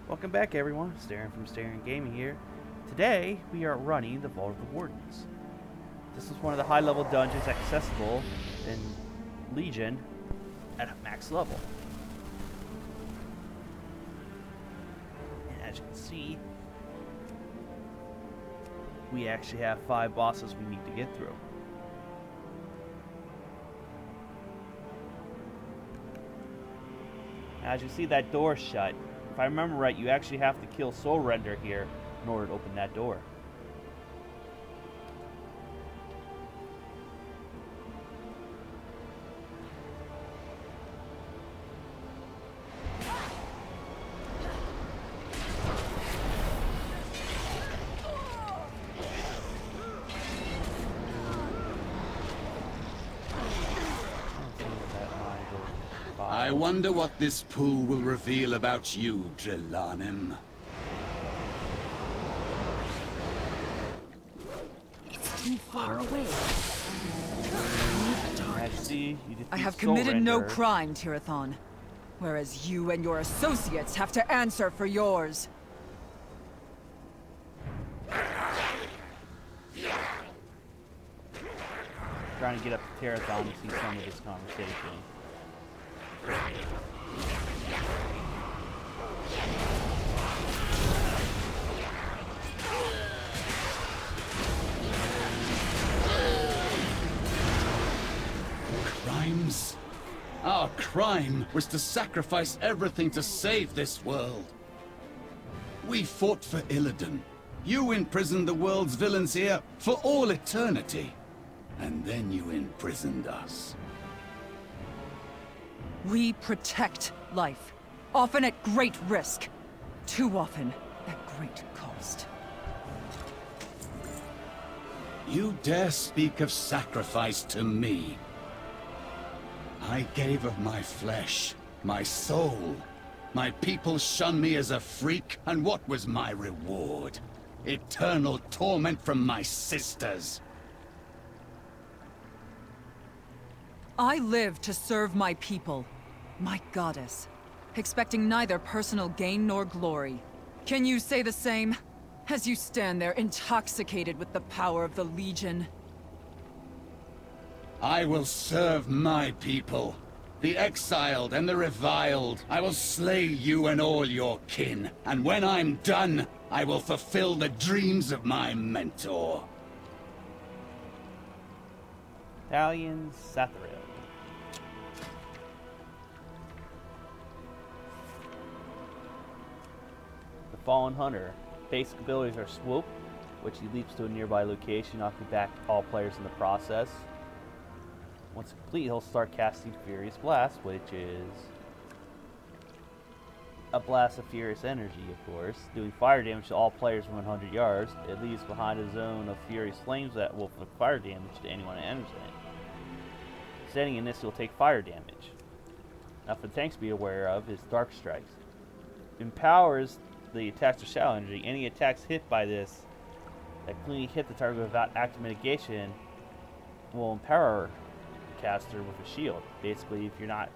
Welcome back, everyone. Staring from Staring Gaming here. Today, we are running the Vault of the Wardens. This is one of the high-level dungeons accessible in Legion at max level. And as you can see, we actually have 5 bosses we need to get through. As you see, that door shut. If I remember right, you actually have to kill Soul Render here in order to open that door. I wonder what this pool will reveal about you, Drillanim. It's too far away. I have committed no crime, Tirathon. Whereas you and your associates have to answer for yours. Trying to get up to Tirathon to see some of this conversation. Crimes? Our crime was to sacrifice everything to save this world. We fought for Illidan. You imprisoned the world's villains here for all eternity. And then you imprisoned us. We protect life, often at great risk. Too often at great cost. You dare speak of sacrifice to me? I gave of my flesh, my soul. My people shunned me as a freak, and what was my reward? Eternal torment from my sisters. I live to serve my people, my goddess, expecting neither personal gain nor glory. Can you say the same, as you stand there intoxicated with the power of the Legion? I will serve my people, the exiled and the reviled. I will slay you and all your kin, and when I'm done, I will fulfill the dreams of my mentor. Italian Sathril. Fallen Hunter. Basic abilities are Swoop, which he leaps to a nearby location, knocking back all players in the process. Once complete, he'll start casting Furious Blast, which is a blast of furious energy, of course, doing fire damage to all players from 100 yards. It leaves behind a zone of furious flames that will inflict fire damage to anyone that enters it. Standing in this, you'll take fire damage. Now, for the tanks to be aware of is Dark Strikes. Empowers the attacks of shadow energy. Any attacks hit by this that cleanly hit the target without active mitigation will empower the caster with a shield. Basically, if you're not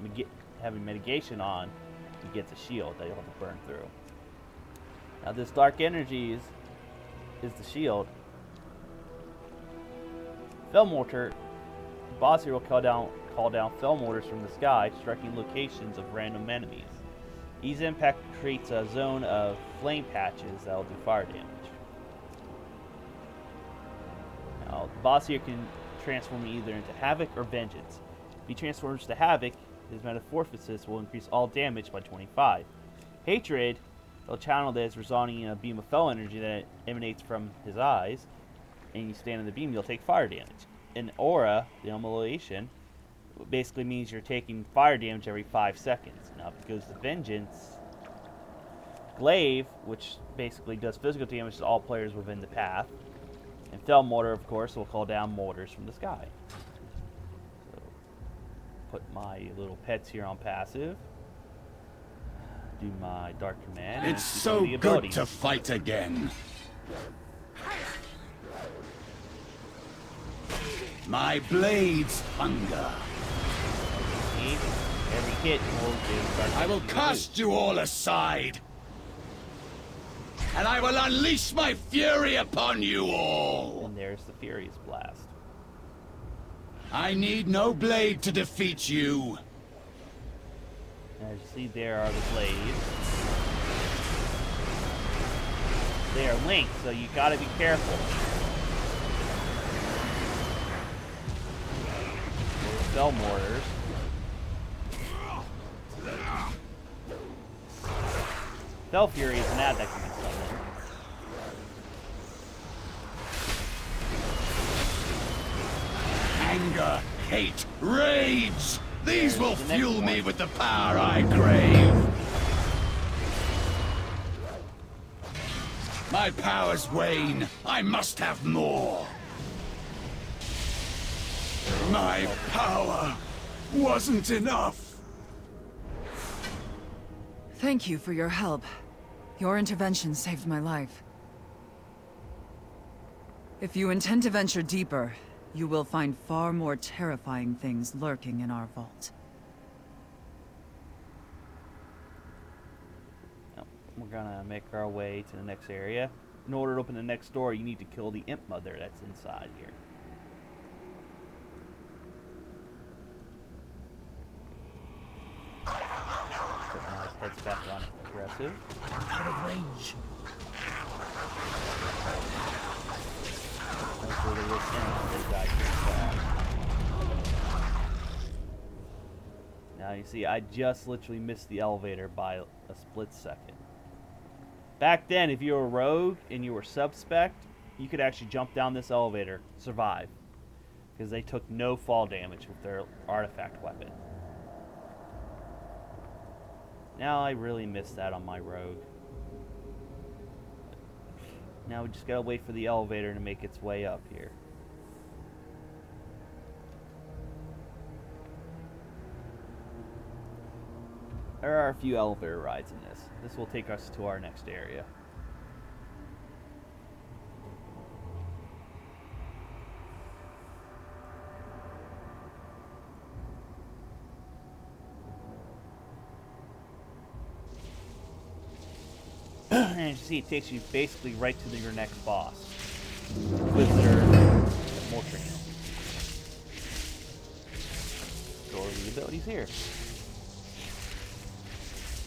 having mitigation on, you get the shield that you'll have to burn through. Now, this dark energy is the shield. Fellmortar, the boss here will call down Fellmortars from the sky, striking locations of random enemies. Each impact creates a zone of flame patches that will do fire damage. Now, the boss here can transform either into Havoc or Vengeance. If he transforms to Havoc, his Metamorphosis will increase all damage by 25. Hatred, he'll channel this, resulting in a beam of fell energy that emanates from his eyes, and you stand in the beam, you'll take fire damage. And Aura, the Immolation, basically means you're taking fire damage every 5 seconds. Now, if it goes to Vengeance, Glaive, which basically does physical damage to all players within the path, and Fell Mortar, of course, will call down mortars from the sky. So, put my little pets here on passive. Do my Dark Command. It's so good to fight again. My blades hunger. Every hit will do. I will cast you all aside. and I will unleash my fury upon you all! And there's the Furious Blast. I need no blade to defeat you! As you see, there are the blades. They are linked, so you gotta be careful. There's Spell Mortars. Spell Fury is an ad that can be summoned. Anger, hate, rage! These will fuel me with the power I crave! My powers wane. I must have more. My power wasn't enough. Thank you for your help. Your intervention saved my life. If you intend to venture deeper, you will find far more terrifying things lurking in our vault. We're gonna make our way to the next area. In order to open the next door, you need to kill the Imp Mother that's inside here. Put my heads back on aggressive. Out of range. Hopefully they will end they die too fast. Now you see, I just literally missed the elevator by a split second. Back then, if you were a rogue and you were suspect, you could actually jump down this elevator, survive. Because they took no fall damage with their artifact weapon. Now I really missed that on my rogue. Now we just gotta wait for the elevator to make its way up here. There are a few elevator rides in this. This will take us to our next area. And as you see, it takes you basically right to your next boss. Inquisitor Moltrian. Go over the abilities here.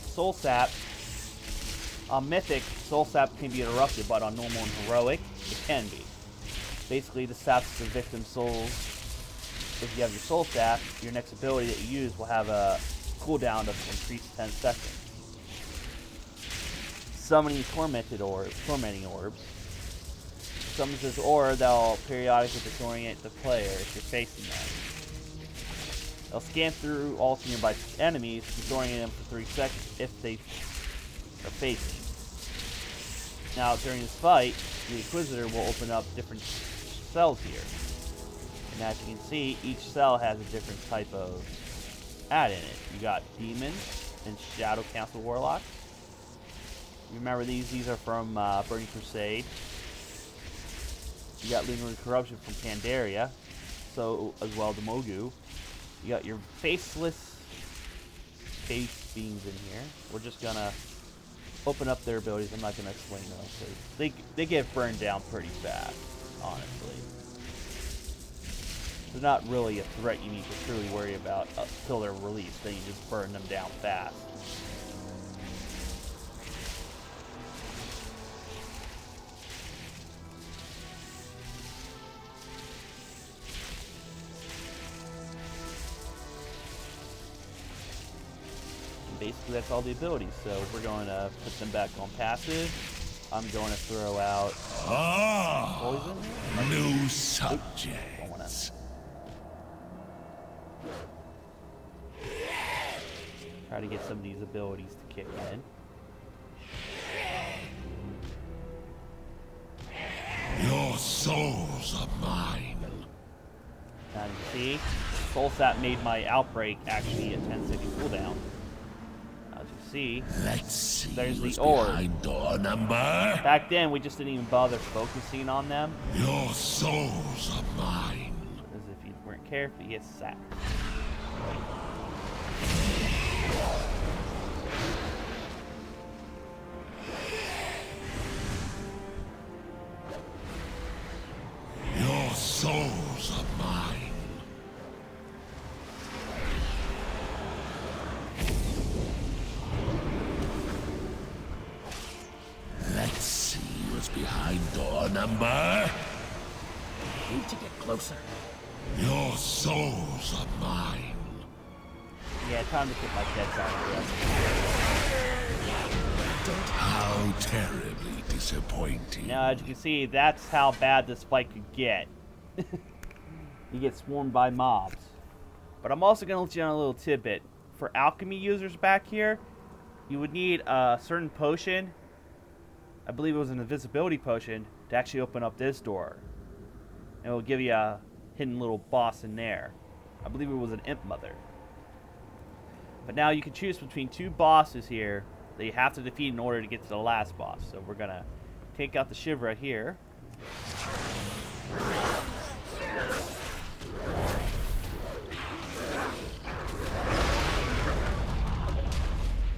Soul Sap. On Mythic, Soul Sap can be interrupted, but on Normal and Heroic, it can be. Basically, the saps the victim's souls. If you have your Soul Sap, your next ability that you use will have a cooldown of increased 10 seconds. Summoning Tormenting Orbs. Summons this orb that will periodically disorient the player if you're facing them. They'll scan through all nearby enemies, disorienting them for 3 seconds if they are facing. Now, during this fight, the Inquisitor will open up different cells here. And as you can see, each cell has a different type of add in it. You got Demons and Shadow Council Warlocks. Remember these? These are from Burning Crusade. You got Lunar Corruption from Pandaria. So, as well, the Mogu. You got your faceless face beings in here. We're just gonna open up their abilities. I'm not gonna explain them because they get burned down pretty fast, honestly. They're not really a threat you need to truly worry about until they're released. Then you just burn them down fast. Basically, that's all the abilities. So we're going to put them back on passive. I'm going to throw out poison. New subjects. Try to get some of these abilities to kick in. Your souls are mine. Now you see, Soul Sap made my outbreak actually a 10-second cooldown. As you see, there's the orb. Door number. Back then, we just didn't even bother focusing on them. Your souls are mine. As if you weren't careful, you get sacked. remember? I need to get closer. Your souls are mine. Yeah, time to get my pets out of How terribly disappointing. Now, as you can see, that's how bad this fight could get. You get swarmed by mobs. But I'm also going to let you on a little tidbit. For alchemy users back here, you would need a certain potion. I believe it was an invisibility potion to actually open up this door. And it will give you a hidden little boss in there. I believe it was an imp mother. But now you can choose between two bosses here that you have to defeat in order to get to the last boss. So we're going to take out the Shivra here.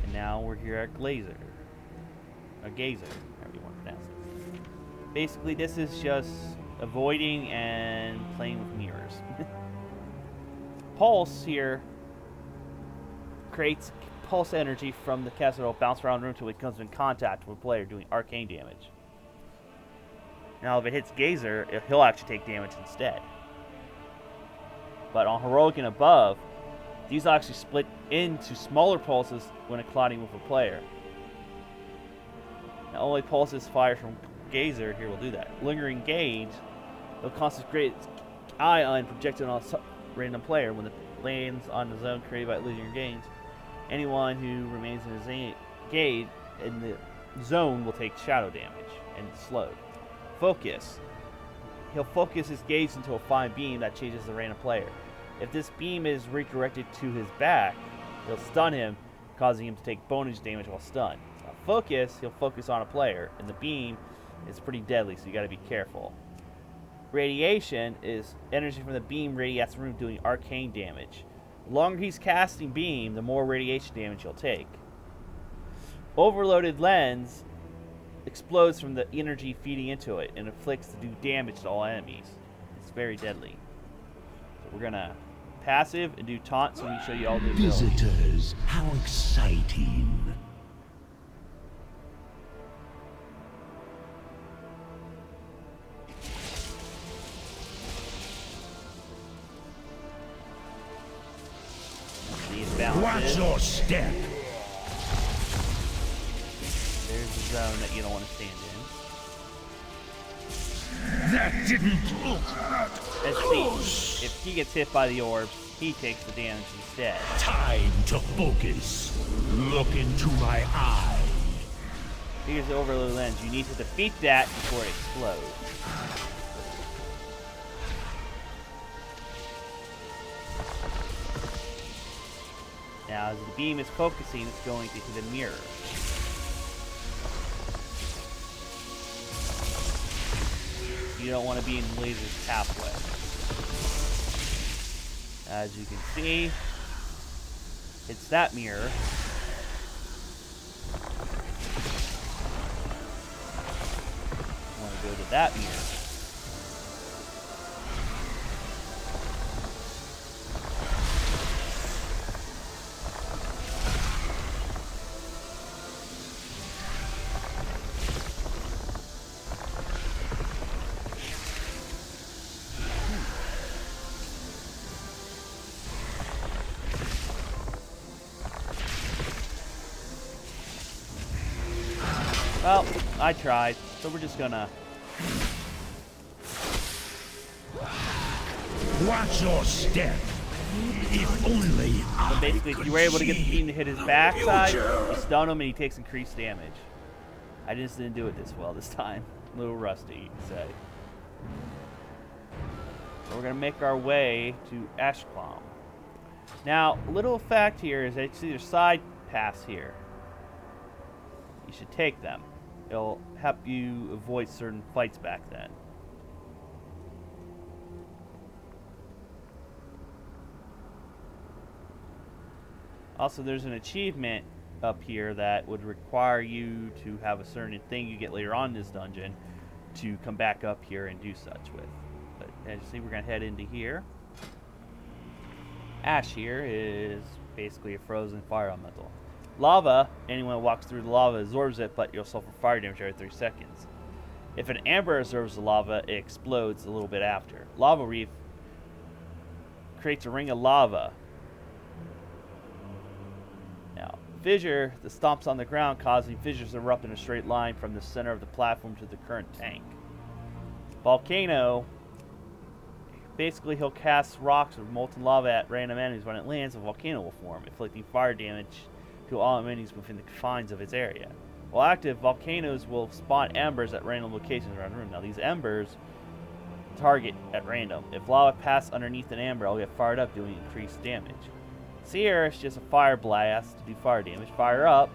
And now we're here at Gazer, however you want to pronounce it. Basically, this is just avoiding and playing with mirrors. Pulse here creates pulse energy from the caster. It'll bounce around the room until it comes in contact with a player, doing arcane damage. Now, if it hits Gazer, he'll actually take damage instead. But on Heroic and above, these will actually split into smaller pulses when colliding with a player. Now, only pulses fired from Gazer here will do that. Lingering Gauge, it'll concentrate its eye on projected on a random player. When it lands on the zone created by Lingering Gauge, anyone who remains in his gauge in the zone will take shadow damage and slowed. Focus. He'll focus his gaze into a fine beam that changes the random player. If this beam is redirected to his back, it'll stun him, causing him to take bonus damage while stunned. Now, focus, he'll focus on a player, and the beam is pretty deadly, so you gotta be careful. Radiation is energy from the beam radiates the room, doing arcane damage. The longer he's casting beam, the more radiation damage he'll take. Overloaded lens explodes from the energy feeding into it and inflicts to do damage to all enemies. It's very deadly. So we're gonna passive and do taunt so we can show you all the abilities. Visitors, how exciting. Watch your step. There's the zone that you don't want to stand in. That didn't look that Let's close. see. If he gets hit by the orbs, he takes the damage instead. Time to focus. Look into my eye. Here's the overload lens. You need to defeat that before it explodes. Now, as the beam is focusing, it's going to hit a mirror. You don't want to be in the laser's pathway. As you can see, it's that mirror. You want to go to that mirror. Well, I tried, so we're just gonna... Watch your step. If only So basically, if you were able to get the beam to hit his backside, you stun him and he takes increased damage. I just didn't do it this well this time. A little rusty, you could say. So we're gonna make our way to Ashclom. Now, a little fact here is that you see there's side paths here. You should take them. It'll help you avoid certain fights back then. Also, there's an achievement up here that would require you to have a certain thing you get later on in this dungeon to come back up here and do such with. But as you see, we're going to head into here. Ash here is basically a frozen fire elemental. Lava, anyone who walks through the lava absorbs it, but you'll suffer fire damage every 3 seconds. If an amber absorbs the lava, it explodes a little bit after. Lava Reef creates a ring of lava. Now, fissure that stomps on the ground, causing fissures to erupt in a straight line from the center of the platform to the current tank. Volcano, basically he'll cast rocks with molten lava at random enemies. When it lands, a volcano will form, inflicting fire damage to all enemies within the confines of its area. While active, volcanoes will spawn embers at random locations around the room. Now, these embers target at random. If lava passes underneath an amber, it'll get fired up, doing increased damage. Seer is just a fire blast to do fire damage. Fire up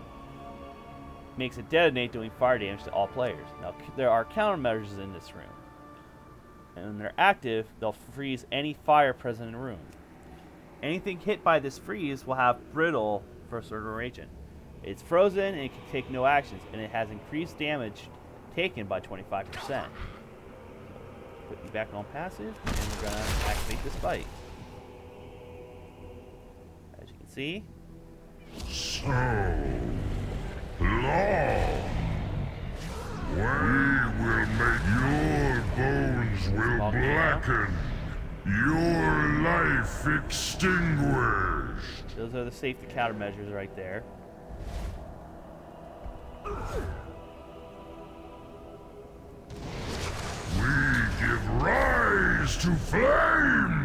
makes it detonate, doing fire damage to all players. Now, there are countermeasures in this room. And when they're active, they'll freeze any fire present in the room. Anything hit by this freeze will have brittle for a certain duration. It's frozen and it can take no actions, and it has increased damage taken by 25%. Put you back on passive, and we're going to activate this fight. As you can see. So long. We will make your bones will blacken, your life extinguished. Those are the safety countermeasures right there. We give rise to flame.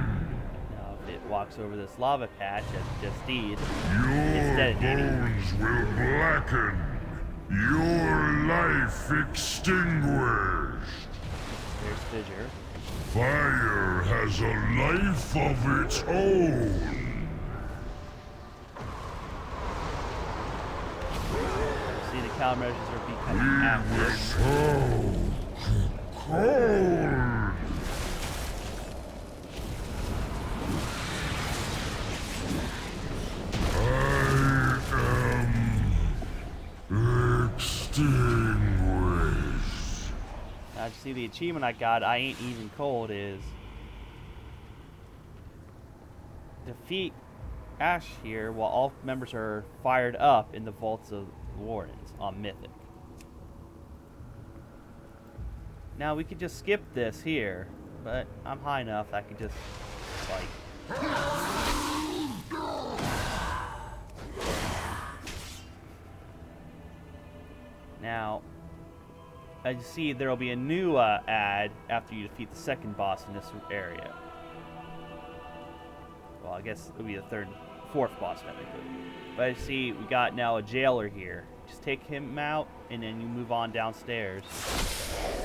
Now, if it walks over this lava patch, as it just did, Your bones will blacken, your life extinguished. There's fissure. Fire has a life of its own. See, the countermeasures are becoming We were active. so cold. I am extinguished. Now, you see the achievement I got, I ain't even cold, is defeat Ash here while all members are fired up in the vaults of the Wardens on Mythic. Now, we could just skip this here, but I'm high enough I can just fight. Now, as you see, there will be a new ad after you defeat the second boss in this area. Well, I guess it would be the fourth boss technically. But as you see, we got now a jailer here. Just take him out, and then you move on downstairs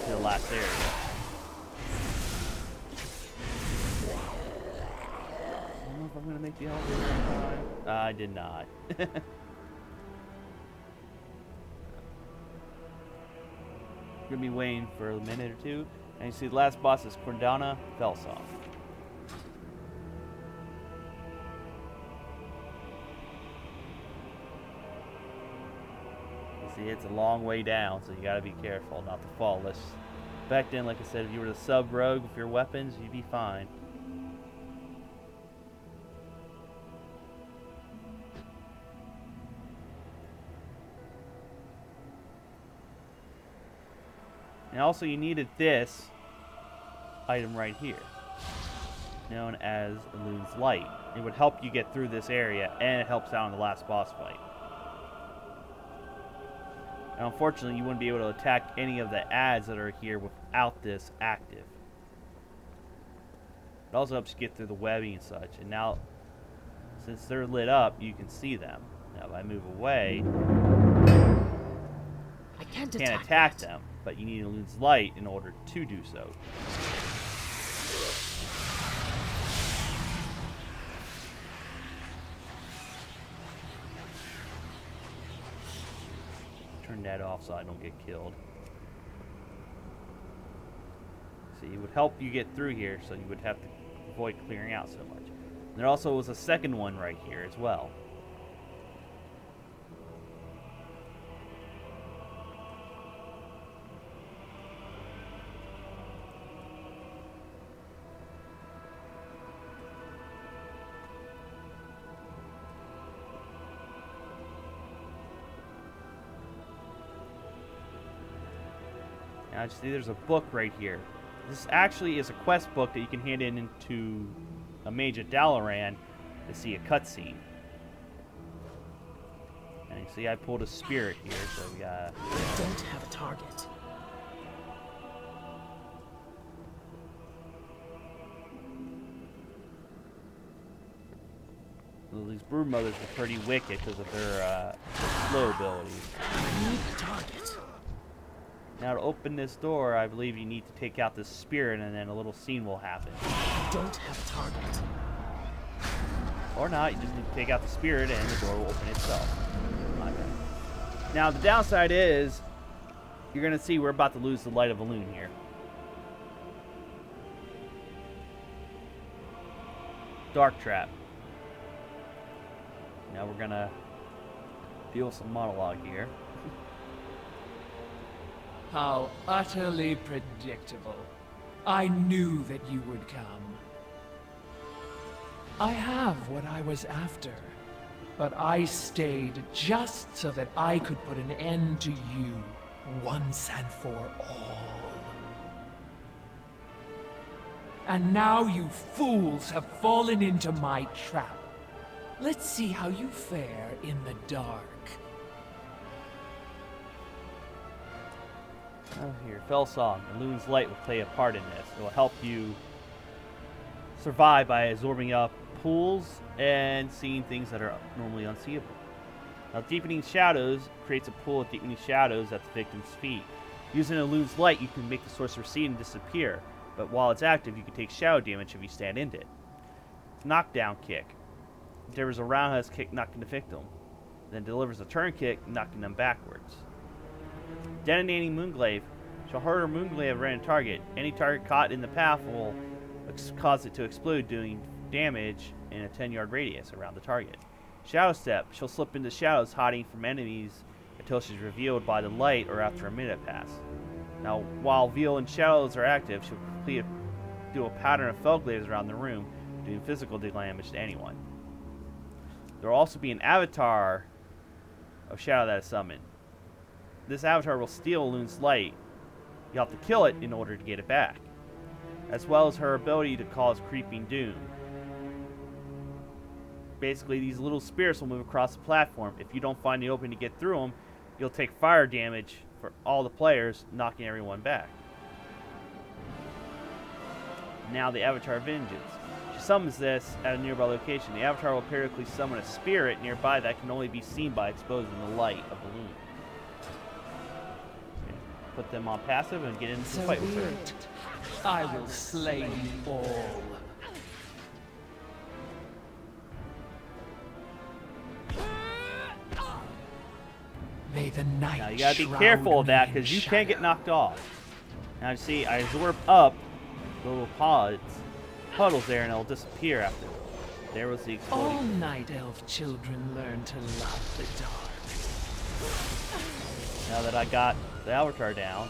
to the last area. I don't know if I'm going to make the elevator on time. I did not. Gonna be waiting for a minute or two, and you see the last boss is Cordana Felsoff. You see, it's a long way down, so you gotta be careful not to fall. Back then, like I said, if you were to sub rogue with your weapons, you'd be fine. And also you needed this item right here, known as Elune's Light. It would help you get through this area, and it helps out in the last boss fight. Now, unfortunately, you wouldn't be able to attack any of the ads that are here without this active. It also helps you get through the webbing and such. And now, since they're lit up, you can see them. Now, if I move away, I can't attack them, but you need Elune's Light in order to do so. Turn that off so I don't get killed. See, it would help you get through here, so you would have to avoid clearing out so much. And there also was a second one right here as well. Now, see, there's a book right here. This actually is a quest book that you can hand into a mage at Dalaran to see a cutscene. And you see, I pulled a spirit here, so we got. I don't have a target. Well, these brood mothers are pretty wicked because of their slow abilities. I need a target. Now to open this door, I believe you need to take out this spirit and then a little scene will happen. I don't have a target. Or not, you just need to take out the spirit and the door will open itself. My bad. Now the downside is, you're going to see we're about to lose the light of Elune here. Dark Trap. Now we're going to deal with some monologue here. How utterly predictable. I knew that you would come. I have what I was after, but I stayed just so that I could put an end to you once and for all. And now you fools have fallen into my trap. Let's see how you fare in the dark. Oh, here, Fell Song. Elune's light will play a part in this. It will help you survive by absorbing up pools and seeing things that are normally unseeable. Now, Deepening Shadows creates a pool of deepening shadows at the victim's feet. Using Elune's light, you can make the source recede and disappear, but while it's active, you can take shadow damage if you stand in it. Knockdown Kick. It delivers a roundhouse kick knocking the victim, then delivers a turn kick knocking them backwards. Detonating Moonglaive. Shall hurt a Moonglaive at a random target. Any target caught in the path will cause it to explode, doing damage in a 10-yard radius around the target. Shadow Step. She'll slip into shadows, hiding from enemies until she's revealed by the light or after a minute pass. Now, while Veil and Shadows are active, she'll do a pattern of fell glaives around the room, doing physical damage to anyone. There will also be an avatar of Shadow that is summoned. This avatar will steal Elune's light. You'll have to kill it in order to get it back, as well as her ability to cause creeping doom. Basically, these little spirits will move across the platform. If you don't find the opening to get through them, you'll take fire damage for all the players, knocking everyone back. Now the Avatar of Vengeance. She summons this at a nearby location. The Avatar will periodically summon a spirit nearby that can only be seen by exposing the light of Elune. Put them on passive and get into the fight with her. I will slay you all. May the night. Now you gotta be careful of that because you can get knocked off. Now you see, I absorb up the little puddles there, and it'll disappear after. There was the exploding. All night elf children learn to love the dark. Now that I got the avatar down,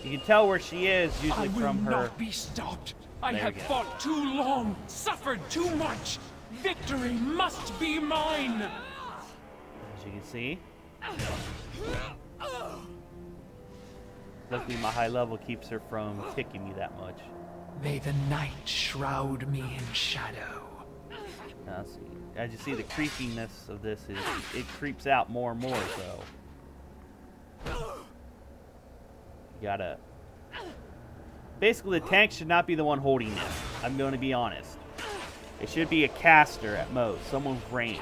you can tell where she is usually from her. I will not be stopped. I There have we go. fought too long, suffered too much. Victory must be mine. As you can see. Luckily, my high level keeps her from kicking me that much. May the night shroud me in shadow. Now, see, as you see, the creepiness of this is it creeps out more and more. So you gotta. Basically, the tank should not be the one holding this. I'm going to be honest. It should be a caster at most, someone's range.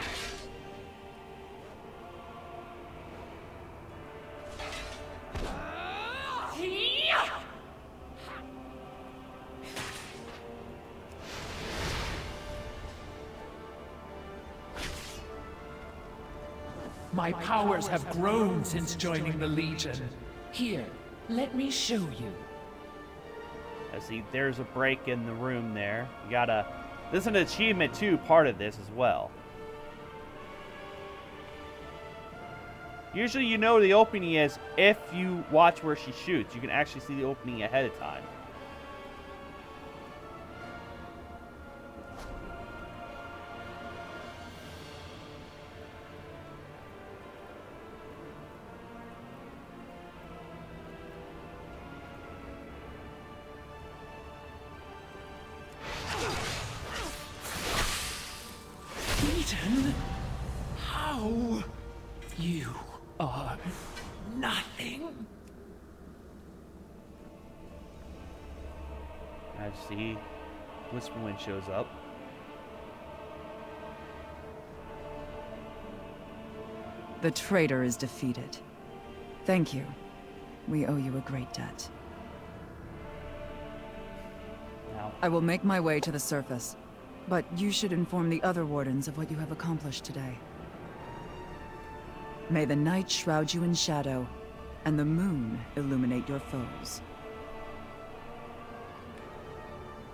My powers have grown since joining the Legion. Here, let me show you. I see there's a break in the room there. You gotta. This is an achievement too, part of this as well. Usually you know the opening is if you watch where she shoots. You can actually see the opening ahead of time. nothing. Majesty, Whisperwind shows up. The traitor is defeated. Thank you. We owe you a great debt. Now, I will make my way to the surface, but you should inform the other Wardens of what you have accomplished today. May the night shroud you in shadow, and the moon illuminate your foes.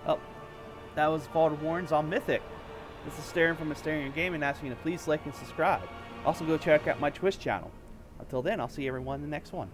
oh, that was Vault of Warrens on Mythic. This is Staring from Asterion Gaming, asking you to please like and subscribe. Also, go check out my Twitch channel. Until then, I'll see everyone in the next one.